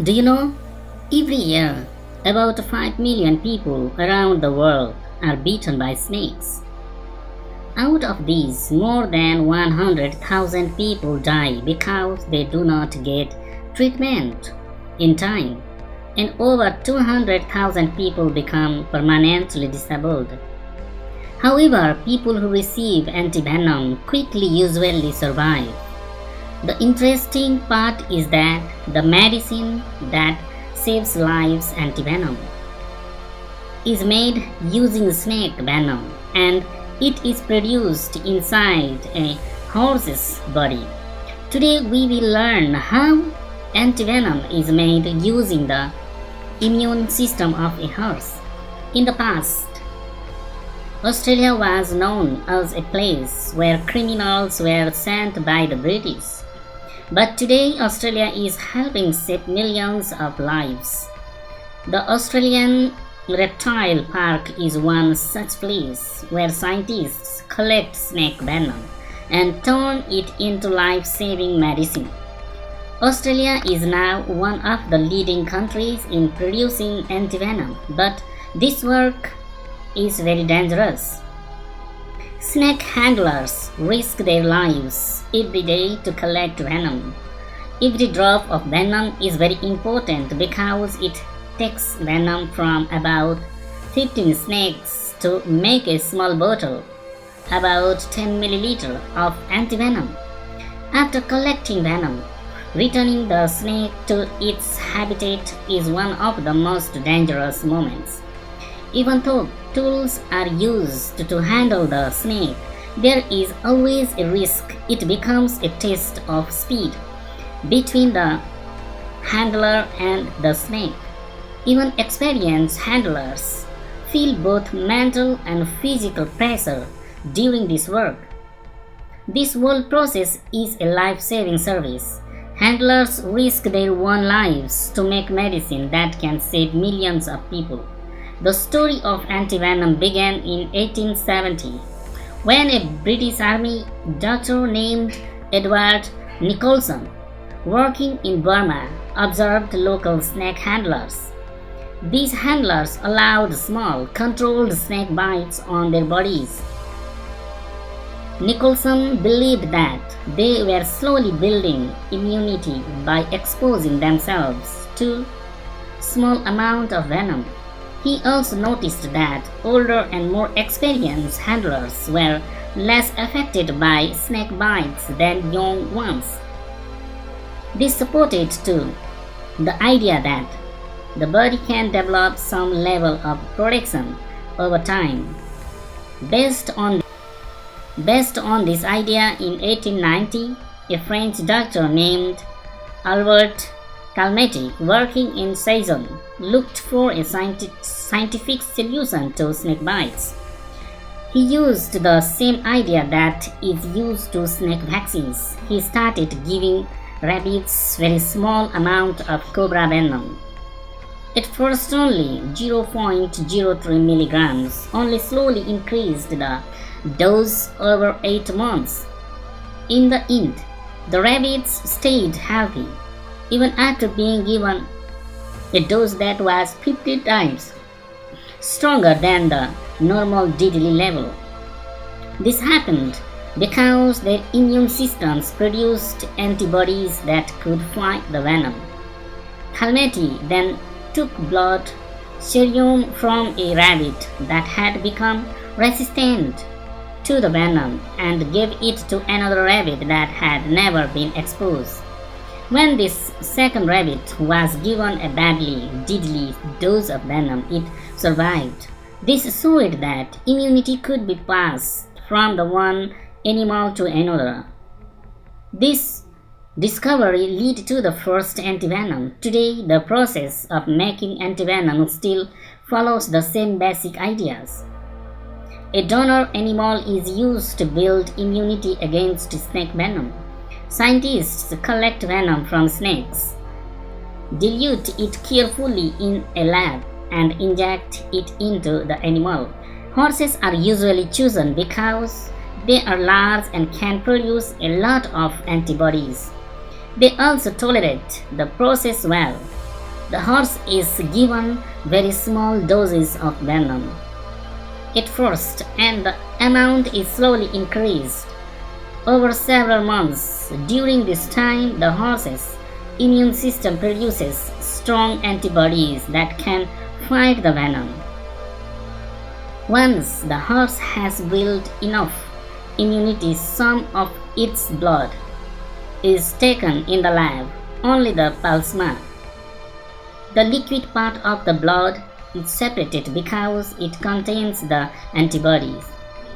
Do you know? Every year, about 5 million people around the world are bitten by snakes. Out of these, more than 100,000 people die because they do not get treatment in time, and over 200,000 people become permanently disabled. However, people who receive antivenom quickly usually survive. The interesting part is that the medicine that saves lives, antivenom, is made using snake venom, and it is produced inside a horse's body. Today we will learn how antivenom is made using the immune system of a horse. In the past, Australia was known as a place where criminals were sent by the British. But today, Australia is helping save millions of lives. The Australian Reptile Park is one such place where scientists collect snake venom and turn it into life-saving medicine. Australia is now one of the leading countries in producing antivenom, but this work is very dangerous. Snake handlers risk their lives every day to collect venom. Every drop of venom is very important because it takes venom from about 15 snakes to make a small bottle, about 10 milliliters of antivenom. After collecting venom, returning the snake to its habitat is one of the most dangerous moments. Even though tools are used to handle the snake, there is always a risk it becomes a test of speed between the handler and the snake. Even experienced handlers feel both mental and physical pressure during this work. This whole process is a life-saving service. Handlers risk their own lives to make medicine that can save millions of people. The story of antivenom began in 1870 when a British Army doctor named Edward Nicholson, working in Burma, observed local snake handlers. These handlers allowed small, controlled snake bites on their bodies. Nicholson believed that they were slowly building immunity by exposing themselves to small amount of venom. He also noticed that older and more experienced handlers were less affected by snake bites than young ones. This supported too the idea that the body can develop some level of protection over time. Based on this idea, in 1890, a French doctor named Albert Calmetti, working in Saison, looked for a scientific solution to snake bites. He used the same idea that is used to snake vaccines. He started giving rabbits very small amount of cobra venom. At first only 0.03 milligrams, only slowly increased the dose over 8 months. In the end, the rabbits stayed healthy, even after being given a dose that was 50 times stronger than the normal deadly level. This happened because their immune systems produced antibodies that could fight the venom. Calmetti then took blood serum from a rabbit that had become resistant to the venom and gave it to another rabbit that had never been exposed. When this second rabbit was given a badly deadly dose of venom, it survived. This showed that immunity could be passed from the one animal to another. This discovery led to the first antivenom. Today, the process of making antivenom still follows the same basic ideas. A donor animal is used to build immunity against snake venom. Scientists collect venom from snakes, dilute it carefully in a lab, and inject it into the animal. Horses are usually chosen because they are large and can produce a lot of antibodies. They also tolerate the process well. The horse is given very small doses of venom at first, and the amount is slowly increased over several months. During this time, the horse's immune system produces strong antibodies that can fight the venom. Once the horse has built enough immunity, some of its blood is taken in the lab, only the plasma. The liquid part of the blood is separated because it contains the antibodies.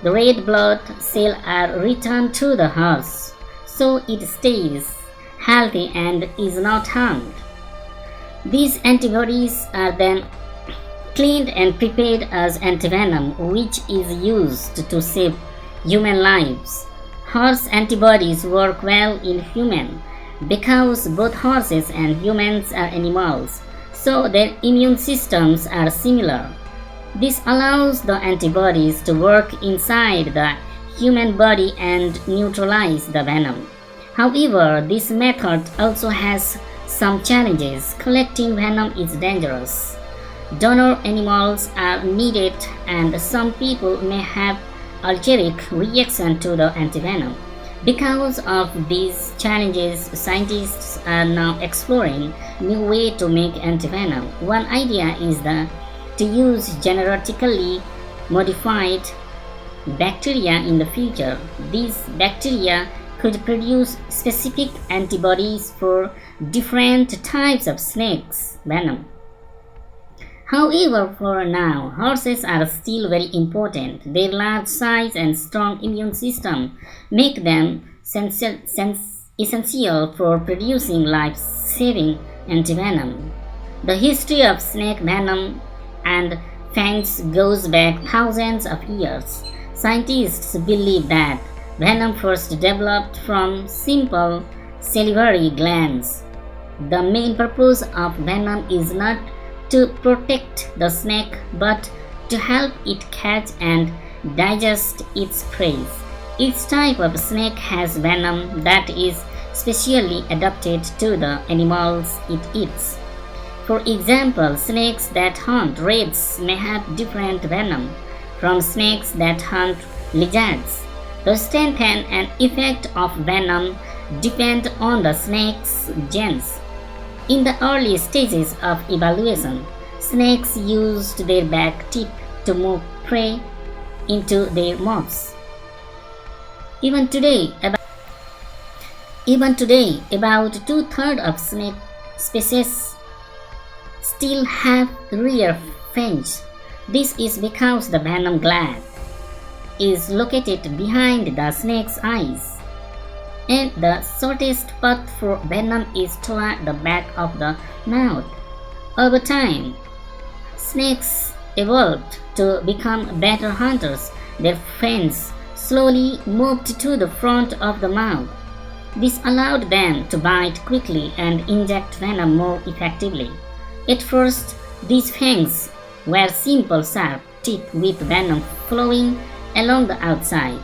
The red blood cells are returned to the horse, so it stays healthy and is not harmed. These antibodies are then cleaned and prepared as antivenom, which is used to save human lives. Horse antibodies work well in humans because both horses and humans are animals, so their immune systems are similar. This allows the antibodies to work inside the human body and neutralize the venom. However, this method also has some challenges. Collecting venom is dangerous. Donor animals are needed, and some people may have allergic reaction to the antivenom. Because of these challenges, scientists are now exploring new ways to make antivenom. One idea is to use genetically modified bacteria in the future. These bacteria could produce specific antibodies for different types of snakes' venom. However, for now, horses are still very important. Their large size and strong immune system make them essential for producing life-saving antivenom. The history of snake venom and fangs goes back thousands of years. Scientists believe that venom first developed from simple salivary glands. The main purpose of venom is not to protect the snake, but to help it catch and digest its prey. Each type of snake has venom that is specially adapted to the animals it eats. For example, snakes that hunt rats may have different venom from snakes that hunt lizards. The strength and effect of venom depend on the snake's genes. In the early stages of evolution, snakes used their back teeth to move prey into their mouths. Even today, about two-thirds of snake species still have rear fangs. This is because the venom gland is located behind the snake's eyes, and the shortest path for venom is toward the back of the mouth. Over time, snakes evolved to become better hunters. Their fangs slowly moved to the front of the mouth. This allowed them to bite quickly and inject venom more effectively. At first, these fangs were simple sharp teeth with venom flowing along the outside.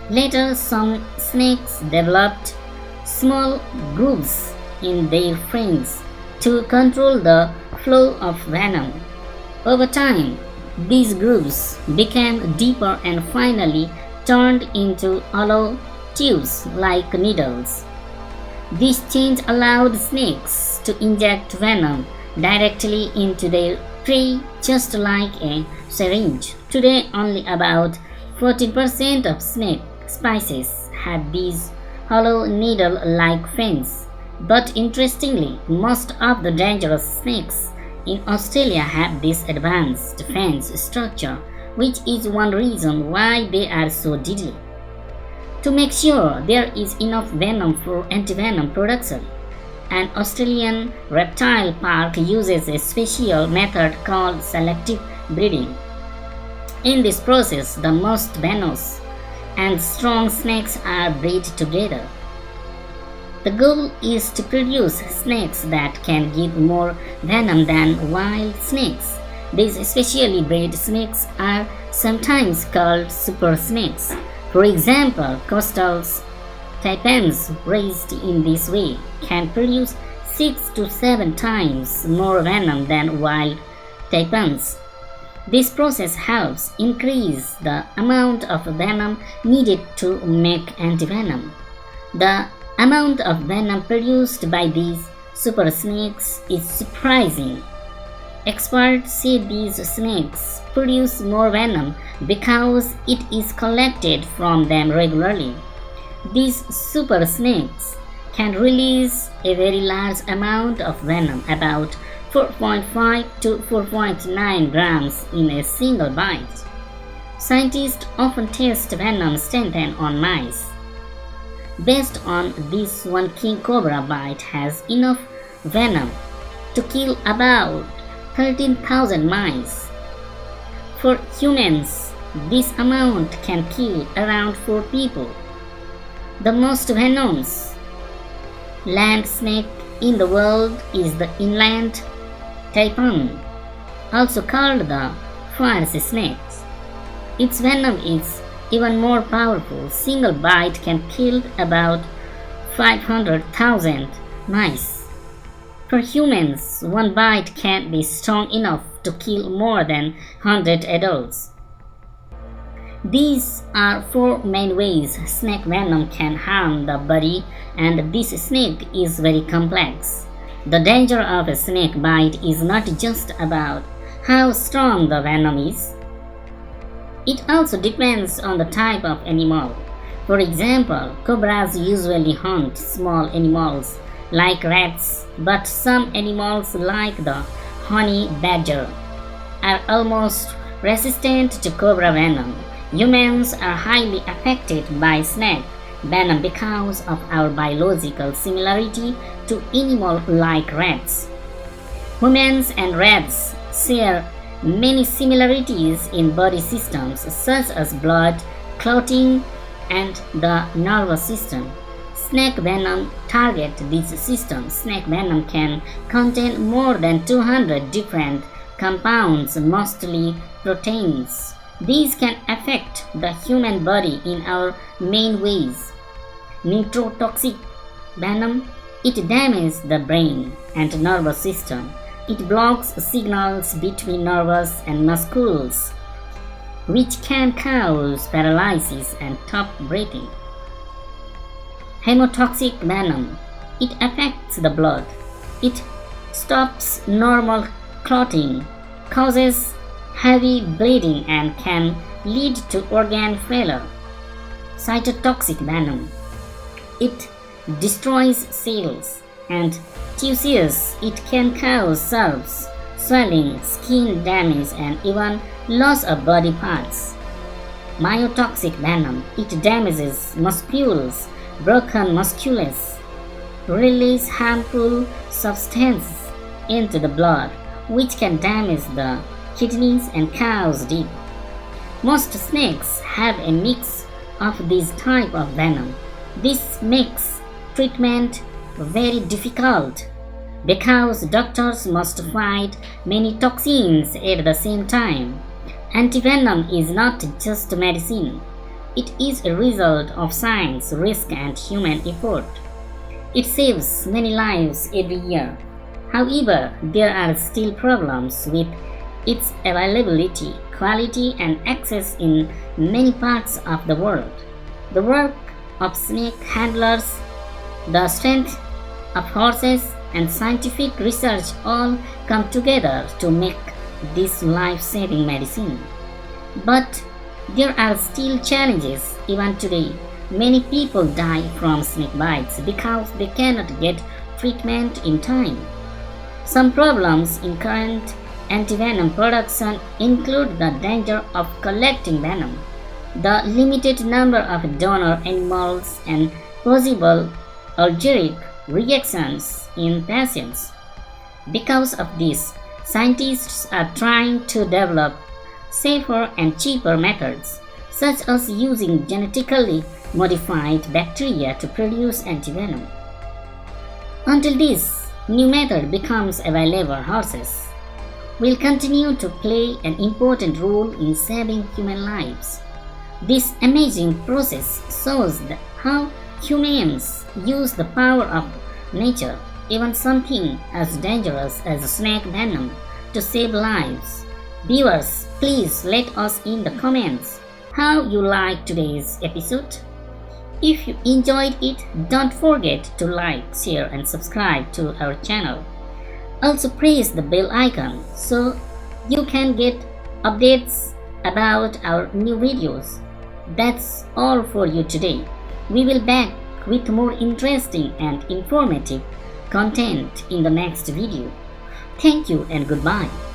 Later, some snakes developed small grooves in their fangs to control the flow of venom. Over time, these grooves became deeper and finally turned into hollow tubes like needles. This change allowed snakes to inject venom directly into their prey just like a syringe. Today, only about 14% of snake species have these hollow needle-like fangs. But interestingly, most of the dangerous snakes in Australia have this advanced fangs structure, which is one reason why they are so deadly. To make sure there is enough venom for antivenom production, an Australian reptile park uses a special method called selective breeding. In this process, the most venomous and strong snakes are bred together. The goal is to produce snakes that can give more venom than wild snakes. These specially bred snakes are sometimes called super snakes. For example, coastal taipans raised in this way can produce 6 to 7 times more venom than wild tapeworms. This process helps increase the amount of venom needed to make antivenom. The amount of venom produced by these super snakes is surprising. Experts say these snakes produce more venom because it is collected from them regularly. These super snakes can release a very large amount of venom, about 4.5 to 4.9 grams in a single bite. Scientists often test venom strength on mice. Based on this, one king cobra bite has enough venom to kill about 13,000 mice. For humans, this amount can kill around 4 people. The most venomous land snake in the world is the inland tapeworm, also called the forest snake. Its venom is even more powerful. Single bite can kill about 500,000 mice. For humans, one bite can be strong enough to kill more than 100 adults. These are 4 main ways snake venom can harm the body, and this snake is very complex. The danger of a snake bite is not just about how strong the venom is. It also depends on the type of animal. For example, cobras usually hunt small animals like rats, but some animals like the honey badger are almost resistant to cobra venom. Humans are highly affected by snake venom because of our biological similarity to animals like rats. Humans and rats share many similarities in body systems such as blood, clotting, and the nervous system. Snake venom targets these systems. Snake venom can contain more than 200 different compounds, mostly proteins. These can affect the human body in our main ways. Neurotoxic venom, it damages the brain and nervous system. It blocks signals between nerves and muscles, which can cause paralysis and tough breathing. Hemotoxic venom, it affects the blood. It stops normal clotting, causes heavy bleeding, and can lead to organ failure. Cytotoxic venom, it destroys cells and tissues. It can cause sores, swelling, skin damage, and even loss of body parts. Myotoxic venom, it damages muscles, broken muscles, release harmful substances into the blood, which can damage the kidneys and cause death. Most snakes have a mix of this type of venom. This makes treatment very difficult because doctors must fight many toxins at the same time. Antivenom is not just medicine. It is a result of science, risk, and human effort. It saves many lives every year. However, there are still problems with its availability, quality, and access in many parts of the world. The work of snake handlers, the strength of horses, and scientific research all come together to make this life-saving medicine. But there are still challenges even today. Many people die from snake bites because they cannot get treatment in time. Some problems in current antivenom production include the danger of collecting venom, the limited number of donor animals, and possible allergic reactions in patients. Because of this, scientists are trying to develop safer and cheaper methods, such as using genetically modified bacteria to produce antivenom. Until this new method becomes available, horses will continue to play an important role in saving human lives. This amazing process shows how humans use the power of nature even something as dangerous as snake venom to save lives. Viewers, please let us in the comments how you liked today's episode. If you enjoyed it, don't forget to like, share and subscribe to our channel. Also press the bell icon so you can get updates about our new videos. That's all for you today. We will back with more interesting and informative content in the next video. Thank you and goodbye.